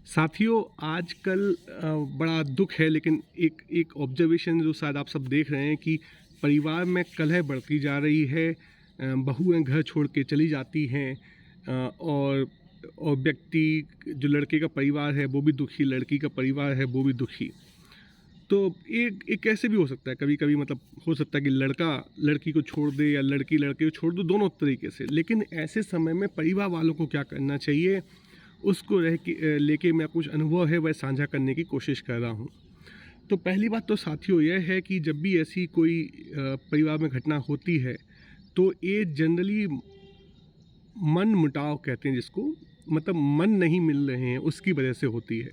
साथियों आजकल बड़ा दुख है, लेकिन एक एक ऑब्जर्वेशन जो शायद आप सब देख रहे हैं कि परिवार में कलह बढ़ती जा रही है। बहुएं घर छोड़ के चली जाती हैं। और व्यक्ति, जो लड़के का परिवार है वो भी दुखी, लड़की का परिवार है वो भी दुखी। तो एक एक कैसे भी हो सकता है, कभी कभी मतलब हो सकता है कि लड़का लड़की को छोड़ दे या लड़की लड़के को छोड़ दो, दोनों तरीके से। लेकिन ऐसे समय में परिवार वालों को क्या करना चाहिए, उसको लेके मैं कुछ अनुभव है वह साझा करने की कोशिश कर रहा हूँ। तो पहली बात तो साथियों यह है कि जब भी ऐसी कोई परिवार में घटना होती है तो ये जनरली मन मुटाव कहते हैं जिसको, मतलब मन नहीं मिल रहे हैं उसकी वजह से होती है।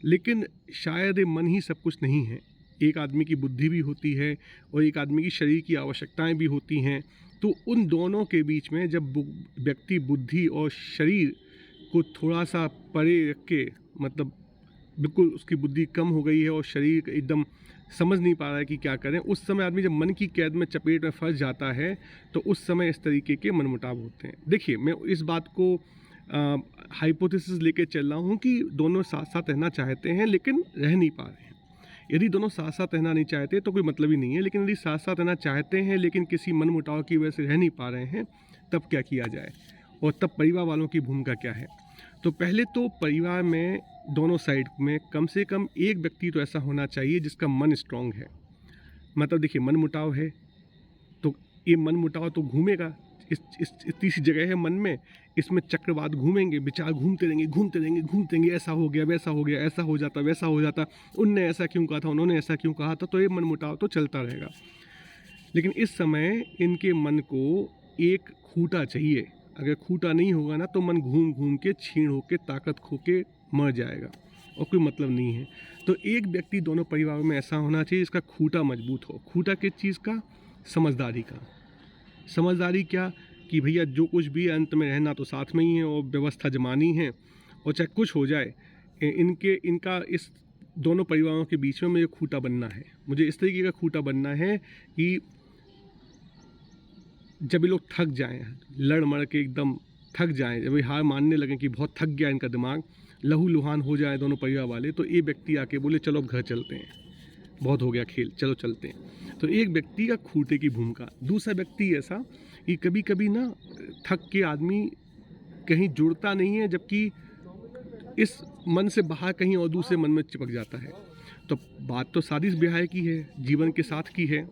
लेकिन शायद ये मन ही सब कुछ नहीं है। एक आदमी की बुद्धि भी होती है और एक आदमी की शरीर की आवश्यकताएं भी होती हैं। तो उन दोनों के बीच में जब व्यक्ति बुद्धि और शरीर को थोड़ा सा परे रख के, मतलब बिल्कुल उसकी बुद्धि कम हो गई है और शरीर एकदम समझ नहीं पा रहा है कि क्या करें, उस समय आदमी जब मन की कैद में चपेट में फंस जाता है तो उस समय इस तरीके के मनमुटाव होते हैं। देखिए, मैं इस बात को हाइपोथेसिस लेके चल रहा हूँ कि दोनों साथ साथ रहना चाहते हैं लेकिन रह नहीं पा रहे हैं। यदि दोनों साथ साथ रहना नहीं चाहते तो कोई मतलब ही नहीं है, लेकिन यदि साथ साथ रहना चाहते हैं लेकिन किसी मनमुटाव की वजह से रह नहीं पा रहे हैं, तब क्या किया जाए और तब परिवार वालों की भूमिका क्या है। तो पहले तो परिवार में दोनों साइड में कम से कम एक व्यक्ति तो ऐसा होना चाहिए जिसका मन स्ट्रांग है। मतलब देखिए, मन मुटाव है तो ये मन मुटाव तो घूमेगा। इतनी सी जगह है मन में, इसमें चक्रवात घूमेंगे, विचार घूमते रहेंगे घूमते रहेंगे घूमते रहेंगे, ऐसा हो गया वैसा हो गया, ऐसा हो जाता वैसा हो जाता, उनने ऐसा क्यों कहा था, उन्होंने ऐसा क्यों कहा था, तो ये मन मुटाव तो चलता रहेगा। लेकिन इस समय इनके मन को एक खूंटा चाहिए। अगर खूंटा नहीं होगा ना तो मन घूम घूम के छीण होके ताकत खो के मर जाएगा और कोई मतलब नहीं है। तो एक व्यक्ति दोनों परिवारों में ऐसा होना चाहिए जिसका खूंटा मजबूत हो। खूंटा किस चीज़ का? समझदारी का। समझदारी क्या कि भैया जो कुछ भी अंत में रहना तो साथ में ही है और व्यवस्था जमानी है, और चाहे कुछ हो जाए इनका इस दोनों परिवारों के बीच में मुझे खूंटा बनना है। मुझे इस तरीके का खूंटा बनना है कि जब ये लोग थक जाएं, लड़ मड़ के एकदम थक जाएं, जब ये हार मानने लगें कि बहुत थक गया इनका दिमाग, लहूलुहान हो जाए दोनों परिवार वाले, तो ये व्यक्ति आके बोले चलो अब घर चलते हैं, बहुत हो गया खेल, चलो चलते हैं। तो एक व्यक्ति का खूंटे की भूमिका। दूसरा व्यक्ति ऐसा कि कभी कभी ना थक के आदमी कहीं जुड़ता नहीं है, जबकि इस मन से बाहर कहीं और दूसरे मन में चिपक जाता है। तो बात तो शादी ब्याह की है, जीवन के साथ की है,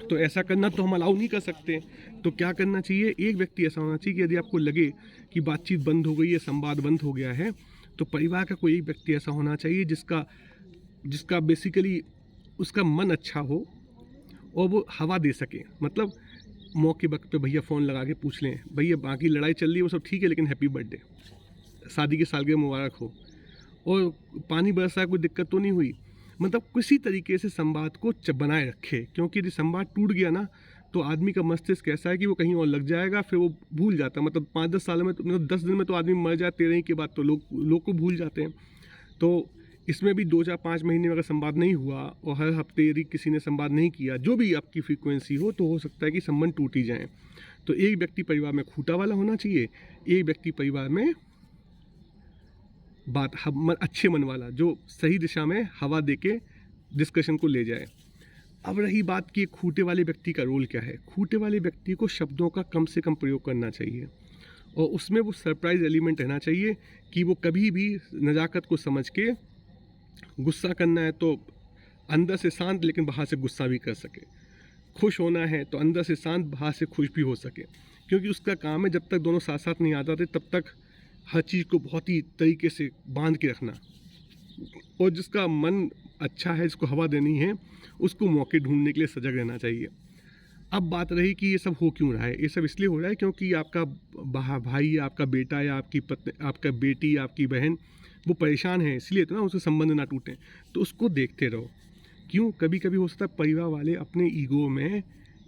तो ऐसा करना तो हम अलाउ नहीं कर सकते। तो क्या करना चाहिए, एक व्यक्ति ऐसा होना चाहिए कि यदि आपको लगे कि बातचीत बंद हो गई है, संवाद बंद हो गया है, तो परिवार का कोई एक व्यक्ति ऐसा होना चाहिए जिसका बेसिकली उसका मन अच्छा हो और वो हवा दे सके। मतलब मौके वक्त पे भैया फ़ोन लगा के पूछ लें, भैया बाकी लड़ाई चल रही है वो सब ठीक है लेकिन हैप्पी बर्थडे, शादी की सालगिरह मुबारक हो, और पानी बरसा कोई दिक्कत तो नहीं हुई। मतलब किसी तरीके से संवाद को बनाए रखे, क्योंकि यदि संवाद टूट गया ना तो आदमी का मस्तिष्क ऐसा है कि वो कहीं और लग जाएगा, फिर वो भूल जाता है। मतलब 5-10 साल में तो, मतलब 10 दिन में तो आदमी मर जाए, 13 के बाद तो लोग को भूल जाते हैं। तो इसमें भी 2-4-5 महीने में अगर संवाद नहीं हुआ और हर हफ्ते यदि किसी ने संवाद नहीं किया, जो भी आपकी फ्रीक्वेंसी हो सकता है कि संबंध टूट ही जाए। तो एक व्यक्ति परिवार में खूंटा वाला होना चाहिए, एक व्यक्ति परिवार में अच्छे मन वाला, जो सही दिशा में हवा दे के डिस्कशन को ले जाए। अब रही बात कि खूंटे वाले व्यक्ति का रोल क्या है। खूंटे वाले व्यक्ति को शब्दों का कम से कम प्रयोग करना चाहिए और उसमें वो सरप्राइज एलिमेंट रहना चाहिए कि वो कभी भी नज़ाकत को समझ के, गुस्सा करना है तो अंदर से शांत लेकिन बाहर से गुस्सा भी कर सके, खुश होना है तो अंदर से शांत बाहर से खुश भी हो सके। क्योंकि उसका काम है जब तक दोनों साथ साथ नहीं आ जाते तब तक हर चीज़ को बहुत ही तरीके से बांध के रखना, और जिसका मन अच्छा है, जिसको हवा देनी है, उसको मौके ढूंढने के लिए सजग रहना चाहिए। अब बात रही कि ये सब हो क्यों रहा है। ये सब इसलिए हो रहा है क्योंकि आपका भाई, आपका बेटा या आपकी पत्नी, आपका बेटी, आपकी बहन वो परेशान है, इसलिए तो ना उससे संबंध ना टूटें। तो उसको देखते रहो। क्यों, कभी कभी हो सकता है परिवार वाले अपने ईगो में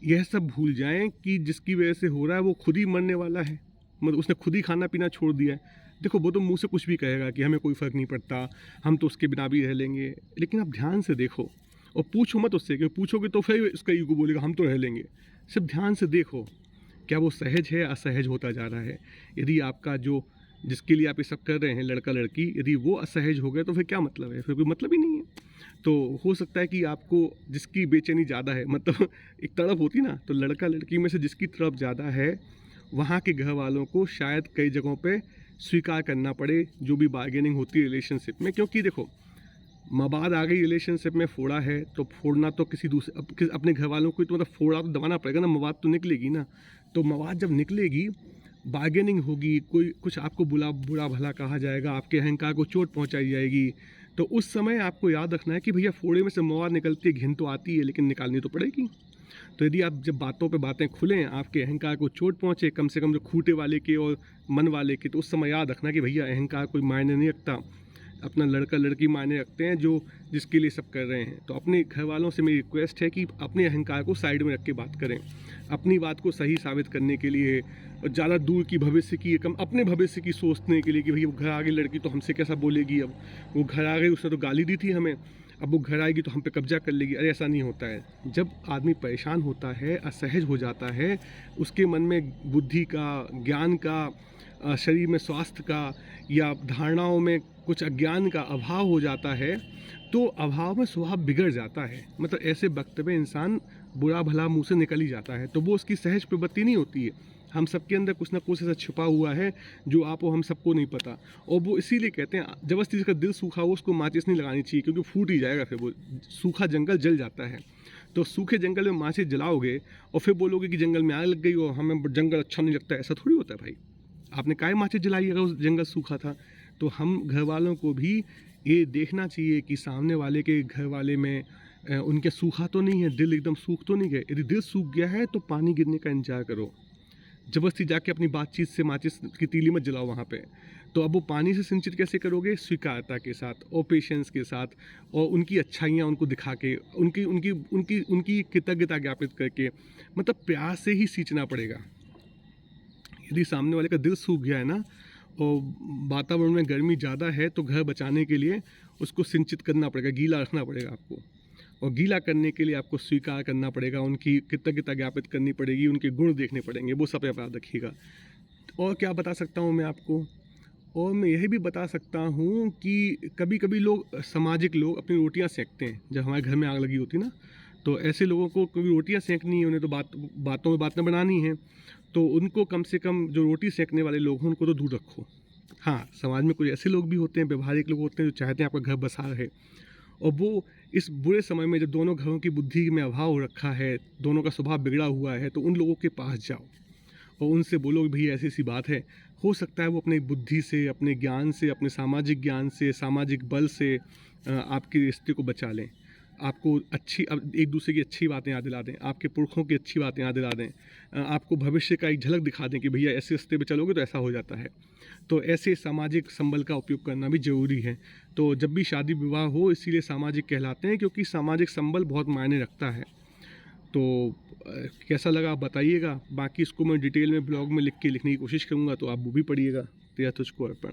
यह सब भूल जाएं कि जिसकी वजह से हो रहा है वो खुद ही मरने वाला है, मतलब उसने खुद ही खाना पीना छोड़ दिया है। देखो, वो तो मुंह से कुछ भी कहेगा कि हमें कोई फ़र्क नहीं पड़ता, हम तो उसके बिना भी रह लेंगे, लेकिन आप ध्यान से देखो और पूछो मत उससे, क्योंकि पूछोगे तो फिर उसका ईगो बोलेगा हम तो रह लेंगे। सिर्फ ध्यान से देखो क्या वो सहज है, असहज होता जा रहा है। यदि आपका जो जिसके लिए आप ये सब कर रहे हैं, लड़का लड़की, यदि वो असहज हो गए तो फिर क्या मतलब है? फिर कोई मतलब ही नहीं है। तो हो सकता है कि आपको जिसकी बेचैनी ज़्यादा है, मतलब एक तड़प होती ना, तो लड़का लड़की में से जिसकी तड़प ज़्यादा है, वहाँ के घर वालों को शायद कई जगहों पे स्वीकार करना पड़े जो भी बार्गेनिंग होती है रिलेशनशिप में। क्योंकि देखो, मवाद आ गई रिलेशनशिप में, फोड़ा है तो फोड़ना तो किसी दूसरे अपने घर वालों को ही तो, मतलब फोड़ा तो दबाना पड़ेगा ना, मवाद तो निकलेगी ना। तो मवाद जब निकलेगी, बार्गेनिंग होगी, कोई कुछ आपको बुरा भला कहा जाएगा, आपके अहंकार को चोट पहुंचाई जाएगी, तो उस समय आपको याद रखना है कि भैया फोड़े में से मवाद निकलती है, घिन तो आती है, लेकिन निकालनी तो पड़ेगी। तो यदि आप जब बातों पे बातें खुलें, आपके अहंकार को चोट पहुंचे, कम से कम जो खूंटे वाले के और मन वाले के, तो उस समय याद रखना कि भैया अहंकार कोई मायने नहीं रखता, अपना लड़का लड़की मायने रखते हैं, जो जिसके लिए सब कर रहे हैं। तो अपने घर वालों से मेरी रिक्वेस्ट है कि अपने अहंकार को साइड में रख के बात करें, अपनी बात को सही साबित करने के लिए, और ज़्यादा दूर की भविष्य की, कम अपने भविष्य की सोचने के लिए कि भैया वो घर आ गई लड़की तो हमसे कैसा बोलेगी, अब वो घर आ गई, उसने तो गाली दी थी हमें, अब वो घर आएगी तो हम पे कब्जा कर लेगी। अरे ऐसा नहीं होता है। जब आदमी परेशान होता है, असहज हो जाता है, उसके मन में बुद्धि का, ज्ञान का, शरीर में स्वास्थ्य का, या धारणाओं में कुछ अज्ञान का अभाव हो जाता है, तो अभाव में स्वभाव बिगड़ जाता है। मतलब ऐसे वक्त में इंसान बुरा भला मुंह से निकल ही जाता है, तो वो उसकी सहज प्रवृत्ति नहीं होती है। हम सबके अंदर कुछ ना कुछ ऐसा छिपा हुआ है जो आप और हम सबको नहीं पता, और वो इसीलिए कहते हैं जबरदस्ती जिसका दिल सूखा हो उसको माचिस नहीं लगानी चाहिए, क्योंकि फूट ही जाएगा, फिर वो सूखा जंगल जल जाता है। तो सूखे जंगल में माचिस जलाओगे और फिर बोलोगे कि जंगल में आग लग गई और हमें जंगल अच्छा नहीं लगता, ऐसा थोड़ी होता है भाई। आपने काहे माचिस जलाई अगर उस जंगल सूखा था? तो हम घर वालों को भी ये देखना चाहिए कि सामने वाले के घर वाले में उनके सूखा तो नहीं है, दिल एकदम सूख तो नहीं गए। यदि दिल सूख गया है तो पानी गिरने का इंतजार करो, जबरदस्ती जाके अपनी बातचीत से माचिस की तीली मत जलाओ वहाँ पे। तो अब वो पानी से सिंचित कैसे करोगे? स्वीकारता के साथ और पेशेंस के साथ, और उनकी अच्छाइयाँ उनको दिखा के, उनकी उनकी उनकी उनकी कृतज्ञता ज्ञापित करके, मतलब प्यार से ही सींचना पड़ेगा। यदि सामने वाले का दिल सूख गया है ना, और वातावरण में गर्मी ज़्यादा है, तो घर बचाने के लिए उसको सिंचित करना पड़ेगा, गीला रखना पड़ेगा आपको। और गीला करने के लिए आपको स्वीकार करना पड़ेगा, उनकी कृतज्ञता ज्ञापित करनी पड़ेगी, उनके गुण देखने पड़ेंगे, वो सब याद रखिएगा। और क्या बता सकता हूँ मैं आपको? और मैं यही भी बता सकता हूँ कि कभी कभी लोग, सामाजिक लोग, अपनी रोटियाँ सेंकते हैं। जब हमारे घर में आग लगी होती ना, तो ऐसे लोगों को कभी रोटियाँ सेंकनी है, उन्हें तो बातों में बातें बनानी है, तो उनको कम से कम, जो रोटी सेंकने वाले लोग हैं उनको तो दूर रखो। हाँ, समाज में कुछ ऐसे लोग भी होते हैं, व्यवहारिक लोग होते हैं, जो चाहते हैं आपका घर बसा रहे, और वो इस बुरे समय में जब दोनों घरों की बुद्धि में अभाव हो रखा है, दोनों का स्वभाव बिगड़ा हुआ है, तो उन लोगों के पास जाओ और उनसे बोलो कि भैया ऐसी ऐसी बात है। हो सकता है वो अपनी बुद्धि से, अपने ज्ञान से, अपने सामाजिक ज्ञान से, सामाजिक बल से आपके रिश्ते को बचा लें, आपको अच्छी, एक दूसरे की अच्छी बातें याद दिला दें, आपके पुरखों की अच्छी बातें याद दिला दें, आपको भविष्य का एक झलक दिखा दें कि भैया ऐसे रास्ते पे चलोगे तो ऐसा हो जाता है। तो ऐसे सामाजिक संबल का उपयोग करना भी ज़रूरी है। तो जब भी शादी विवाह हो, इसीलिए सामाजिक कहलाते हैं, क्योंकि सामाजिक संबल बहुत मायने रखता है। तो कैसा लगा आप बताइएगा। बाकी इसको मैं डिटेल में ब्लॉग में लिखने की कोशिश करूँगा, तो आप वो भी पढ़िएगा। तेरा तुझको अर्पण।